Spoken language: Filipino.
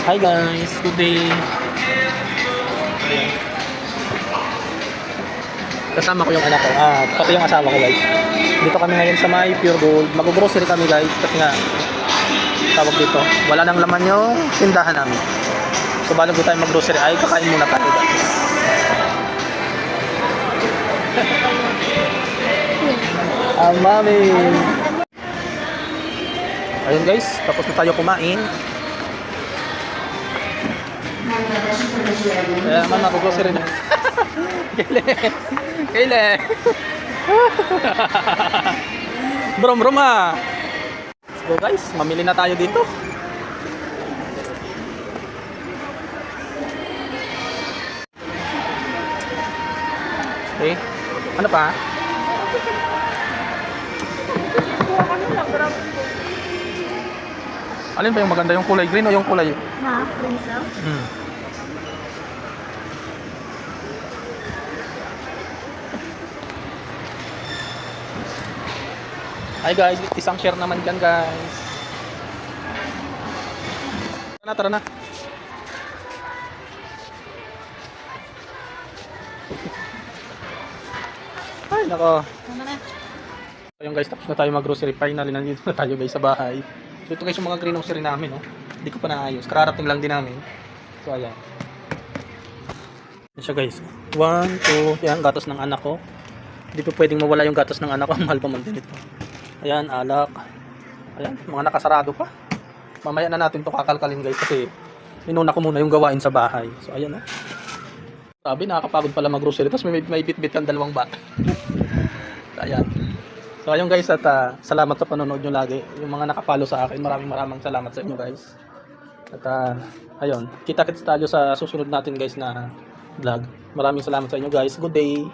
Hi guys, good day. Ayan. Kasama ko yung anak ko, pati yung asawa ko guys. Dito kami ngayon sa may Pure Gold. Mag-grocery kami guys kasi nga tawag dito, wala nang laman yung tindahan namin. So bago tayo mag-grocery ay kakain muna tayo guys. Mami. Ayun guys, tapos na tayo kumain. Kaya naman mag-grocery na. Kayle. Brom brom ah. Let's go guys, mamili na tayo dito. Okay, ano pa? Alin ba yung maganda, yung kulay green o yung kulay? Green siya? Hi guys, isang share naman dyan guys. Tara na. Ay nako. Ayun guys, tapos na tayo mag-grocery. Finally, nandito na tayo guys sa bahay. So ito guys yung mga grocery namin, no? Hindi ko pa naayos. Kararating lang din namin. So ayan. Yan siya guys. 1, 2, yan, gatas ng anak ko. Hindi pa pwedeng mawala yung gatas ng anak ko. Ang mahal pa man din ito. Ayan, alak. Ayan, mga nakasarado pa. Mamaya na natin to kakalkalin guys kasi inuna ko muna yung gawain sa bahay. So ayan, no? Sabi, nakakapagod pala mag-grocery. Tapos may bit-bit ang dalawang bata. So ayan. So ayun guys, at salamat sa panonood nyo lagi. Yung mga nakapalo sa akin, maraming salamat sa inyo guys. At ayun, kita-kits tayo sa susunod natin guys na vlog. Maraming salamat sa inyo guys. Good day.